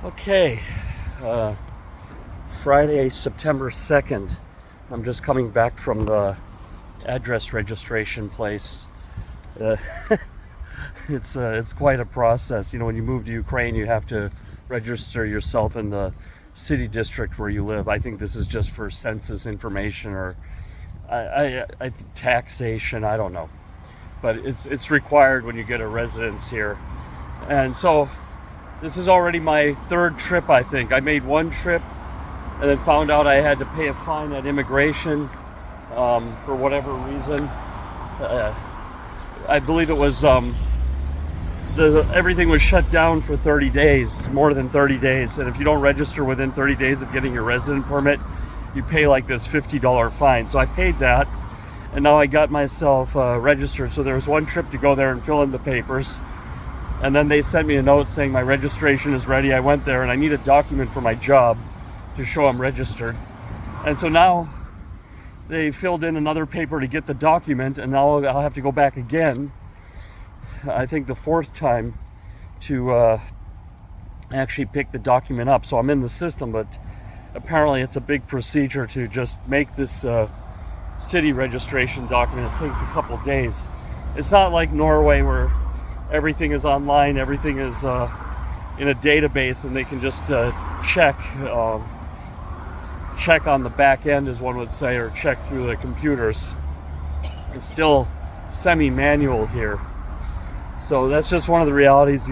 Okay, Friday, September 2nd. I'm just coming back from the address registration place. Uh, it's quite a process. You know, when you move to Ukraine, you have to register yourself in the city district where you live. I think this is just for census information or I taxation. I don't know, but it's required when you get a residence here, and so. This is already my third trip, I think. I made one trip and then found out I had to pay a fine at immigration for whatever reason. I believe it was everything was shut down for 30 days, more than 30 days. And if you don't register within 30 days of getting your resident permit, you pay like this $50 fine. So I paid that, and now I got myself registered. So there was one trip to go there and fill in the papers. And then they sent me a note saying my registration is ready. I went there and I need a document for my job to show I'm registered. And so now they filled in another paper to get the document, and now I'll have to go back again, I think the fourth time, to actually pick the document up. So I'm in the system, but apparently it's a big procedure to just make this city registration document. It takes a couple days. It's not like Norway where everything is online, everything is in a database, and they can just check on the back end, as one would say, or check through the computers. It's still semi-manual here. So that's just one of the realities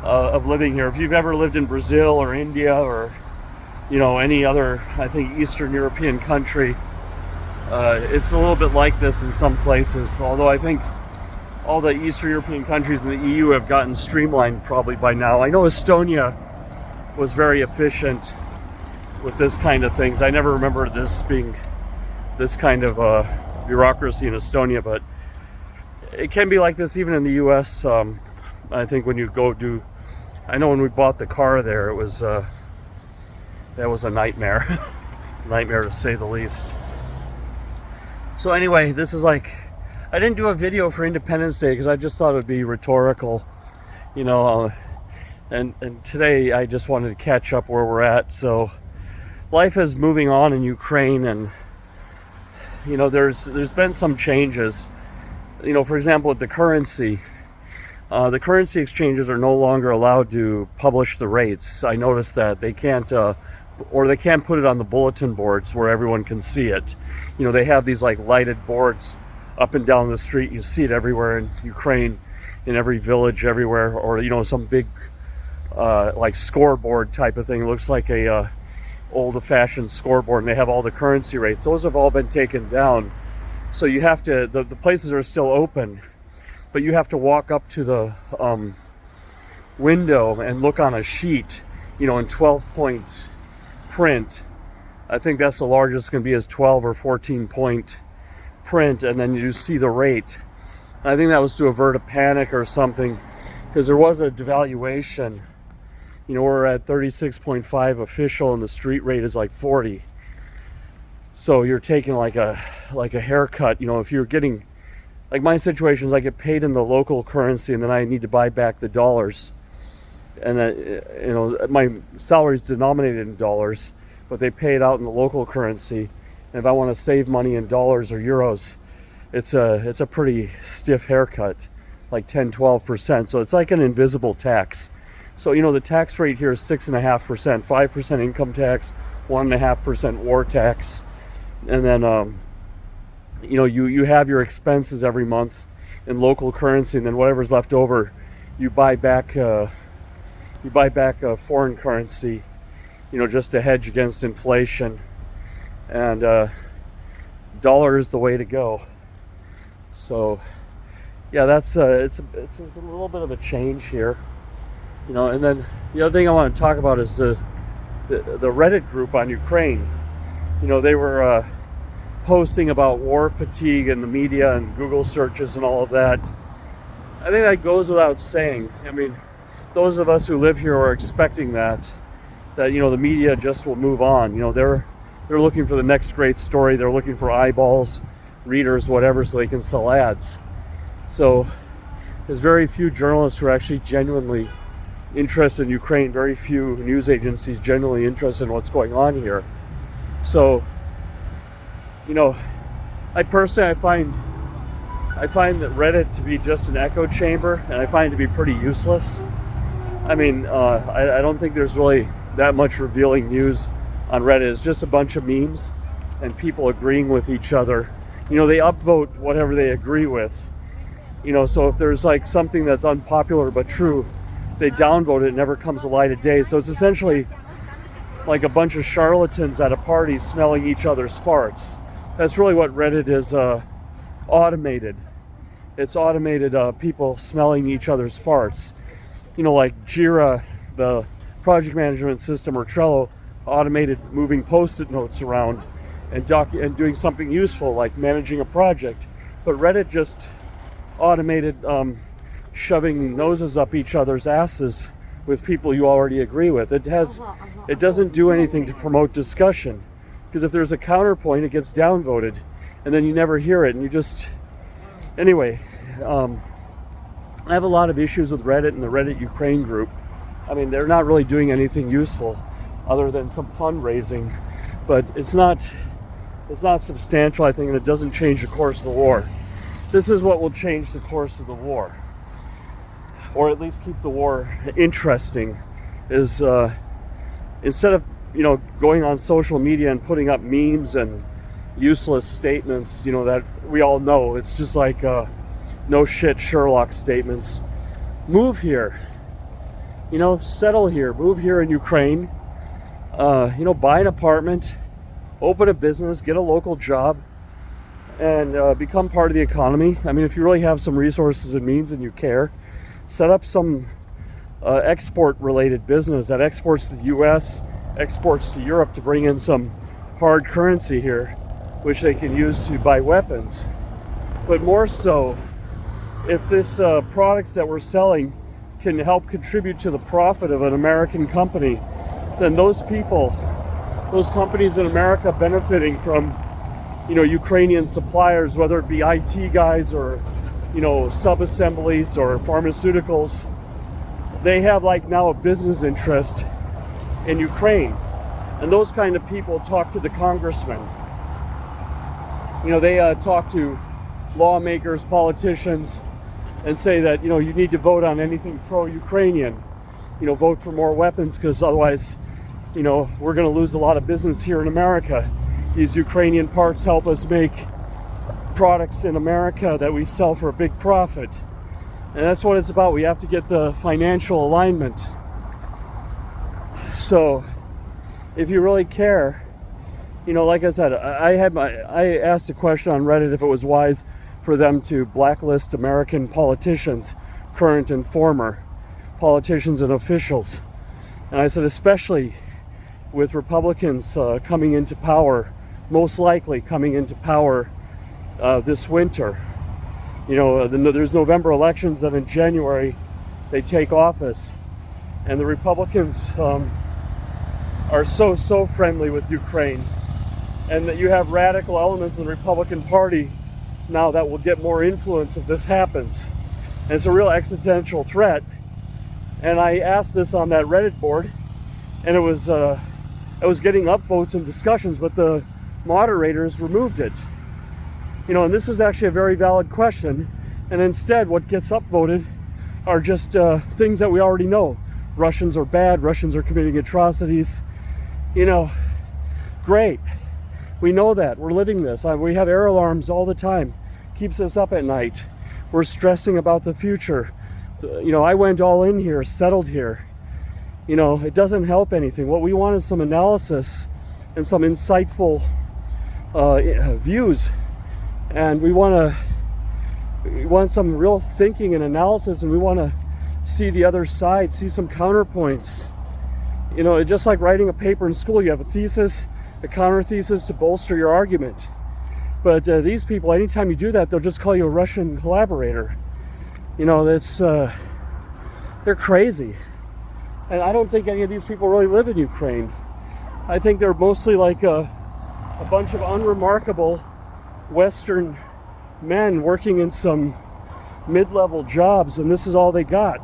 of living here. If you've ever lived in Brazil or India or any other, I think, Eastern European country, it's a little bit like this in some places, although I think all the Eastern European countries in the EU have gotten streamlined probably by now. I know Estonia was very efficient with this kind of things. I never remember this being this kind of bureaucracy in Estonia, but it can be like this even in the US. I think when you I know when we bought the car there, that was a nightmare. Nightmare to say the least. So anyway, this is like, I didn't do a video for Independence Day because I just thought it would be rhetorical, and today I just wanted to catch up where we're at. So life is moving on in Ukraine, and there's been some changes. For example, with the currency exchanges are no longer allowed to publish the rates. I noticed that they can't put it on the bulletin boards where everyone can see it. They have these like lighted boards up and down the street. You see it everywhere in Ukraine, in every village, everywhere, or some big like scoreboard type of thing. It looks like a old-fashioned scoreboard, and they have all the currency rates. Those have all been taken down. So you have to, the places are still open, but you have to walk up to the window and look on a sheet, in 12-point print. I think that's the largest can be is 12 or 14-point print, and then you see the rate. I think that was to avert a panic or something, because there was a devaluation. We're at 36.5 official, and the street rate is like 40. So you're taking like a haircut. If you're getting, like my situation is I get paid in the local currency, and then I need to buy back the dollars. And my salary is denominated in dollars, but they pay it out in the local currency. And if I want to save money in dollars or euros, it's a pretty stiff haircut, like 10-12%. So it's like an invisible tax. So the tax rate here is 6.5%, 5% income tax, 1.5% war tax, and then you have your expenses every month in local currency, and then whatever's left over, you buy back foreign currency, just to hedge against inflation. And dollar is the way to go. So yeah, that's it's a little bit of a change here, and then the other thing I want to talk about is the Reddit group on Ukraine. They were posting about war fatigue in the media and Google searches and all of that. I think that goes without saying. I mean, those of us who live here are expecting that the media just will move on. They're looking for the next great story. They're looking for eyeballs, readers, whatever, so they can sell ads. So there's very few journalists who are actually genuinely interest in Ukraine. Very few news agencies generally interested in what's going on here. So, I personally find that Reddit to be just an echo chamber, and I find it to be pretty useless. I mean, I don't think there's really that much revealing news on Reddit. It's just a bunch of memes and people agreeing with each other. They upvote whatever they agree with. So if there's like something that's unpopular but true, they downvote it. It never comes to light of day. So it's essentially like a bunch of charlatans at a party smelling each other's farts. That's really what Reddit is automated. It's automated people smelling each other's farts. Like Jira, the project management system, or Trello, automated moving post-it notes around and doing something useful like managing a project. But Reddit just automated shoving noses up each other's asses with people you already agree with. It doesn't do anything to promote discussion, because if there's a counterpoint, it gets downvoted, and then you never hear it, and you just... Anyway, I have a lot of issues with Reddit and the Reddit Ukraine group. I mean, they're not really doing anything useful other than some fundraising, but it's not substantial, I think, and it doesn't change the course of the war. This is what will change the course of the war, or at least keep the war interesting, is instead of going on social media and putting up memes and useless statements, that we all know. It's just like no shit Sherlock statements. Move here, settle here, move here in Ukraine, buy an apartment, open a business, get a local job, and become part of the economy. I mean, if you really have some resources and means and you care, set up some export-related business that exports to the U.S., exports to Europe to bring in some hard currency here, which they can use to buy weapons. But more so, if this products that we're selling can help contribute to the profit of an American company, then those companies in America benefiting from, Ukrainian suppliers, whether it be IT guys or, sub-assemblies or pharmaceuticals, they have now a business interest in Ukraine. And those kind of people talk to the congressmen. They talk to lawmakers, politicians, and say that, you need to vote on anything pro-Ukrainian. Vote for more weapons, because otherwise, we're going to lose a lot of business here in America. These Ukrainian parts help us make products in America that we sell for a big profit. And that's what it's about. We have to get the financial alignment. So, if you really care, like I said, I asked a question on Reddit if it was wise for them to blacklist American politicians, current and former politicians and officials. And I said, especially with Republicans coming into power, most likely coming into power this winter. There's November elections, and in January they take office. And the Republicans are so friendly with Ukraine. And that you have radical elements in the Republican Party now that will get more influence if this happens. And it's a real existential threat. And I asked this on that Reddit board, and it was getting upvotes and discussions, but the moderators removed it. And this is actually a very valid question. And instead, what gets upvoted are just things that we already know. Russians are bad. Russians are committing atrocities. Great. We know that. We're living this. We have air alarms all the time. Keeps us up at night. We're stressing about the future. I went all in here, settled here. It doesn't help anything. What we want is some analysis and some insightful views. And we want some real thinking and analysis, and we want to see the other side, see some counterpoints. Just like writing a paper in school, you have a thesis, a counter thesis to bolster your argument. But these people, anytime you do that, they'll just call you a Russian collaborator. They're crazy. And I don't think any of these people really live in Ukraine. I think they're mostly like a bunch of unremarkable Western men working in some mid-level jobs, and this is all they got.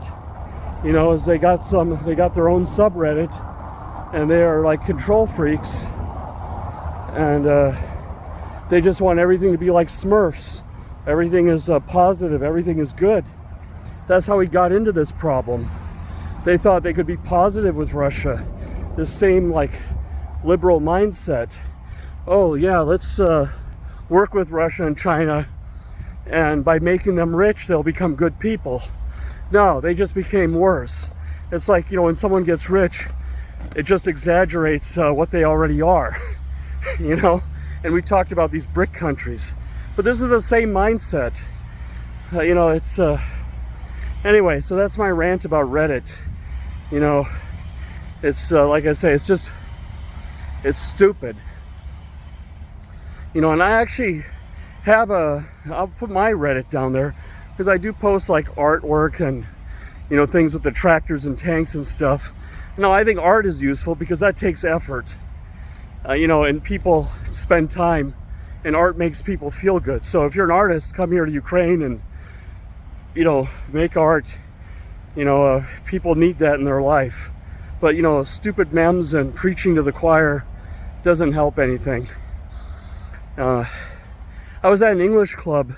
You know, is they got their own subreddit, and they are like control freaks, and they just want everything to be like Smurfs. Everything is positive, everything is good. That's how we got into this problem. They thought they could be positive with Russia. This same like liberal mindset. Oh yeah, let's work with Russia and China, and by making them rich, they'll become good people. No, they just became worse. It's like, you know, when someone gets rich, it just exaggerates what they already are, you know? And we talked about these BRIC countries. But this is the same mindset. You know, it's... Anyway, so that's my rant about Reddit. You know, it's, like I say, it's stupid. You know, and I actually have I'll put my Reddit down there, because I do post like artwork and, you know, things with the tractors and tanks and stuff. No, I think art is useful because that takes effort. You know, and people spend time, and art makes people feel good. So if you're an artist, come here to Ukraine and, you know, make art. You know, people need that in their life. But, you know, stupid memes and preaching to the choir doesn't help anything. I was at an English club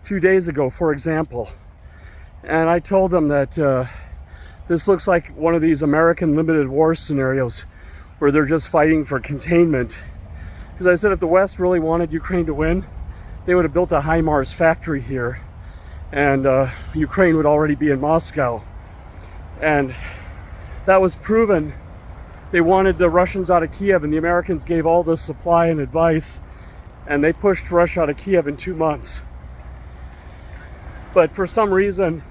a few days ago, for example, and I told them that this looks like one of these American limited war scenarios where they're just fighting for containment. Because I said if the West really wanted Ukraine to win, they would have built a HIMARS factory here, and Ukraine would already be in Moscow. And that was proven. They wanted the Russians out of Kiev, and the Americans gave all the supply and advice, and they pushed Russia out of Kiev in 2 months. But for some reason,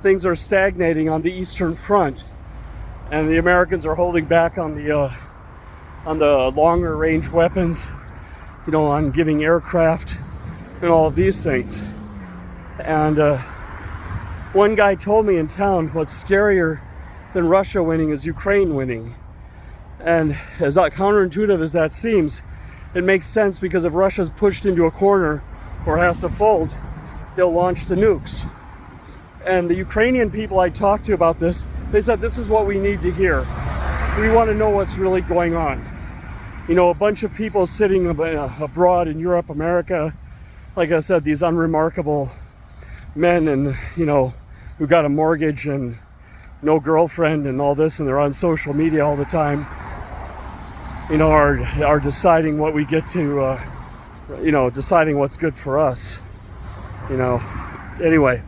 things are stagnating on the Eastern Front, and the Americans are holding back on the longer range weapons, you know, on giving aircraft and all of these things. And one guy told me in town, what's scarier than Russia winning is Ukraine winning. And as counterintuitive as that seems, it makes sense, because if Russia's pushed into a corner or has to fold, they'll launch the nukes. And the Ukrainian people I talked to about this, they said this is what we need to hear. We want to know what's really going on. You know, a bunch of people sitting abroad in Europe, America, like I said, these unremarkable men, and, you know, who got a mortgage and no girlfriend and all this, and they're on social media all the time, you know, are deciding what we get to, you know, deciding what's good for us, you know. Anyway,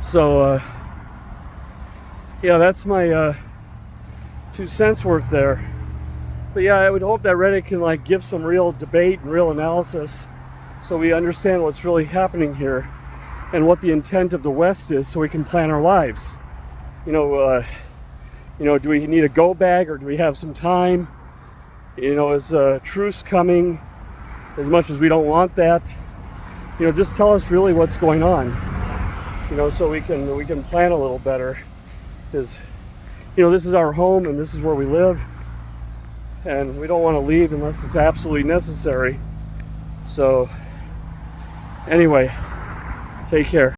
so, yeah, that's my 2 cents worth there. But yeah, I would hope that Reddit can like give some real debate and real analysis, so we understand what's really happening here and what the intent of the West is, so we can plan our lives. You know, do we need a go bag, or do we have some time? You know, is a truce coming? As much as we don't want that, you know, just tell us really what's going on. You know, so we can plan a little better, because, you know, this is our home and this is where we live, and we don't want to leave unless it's absolutely necessary. So anyway, take care.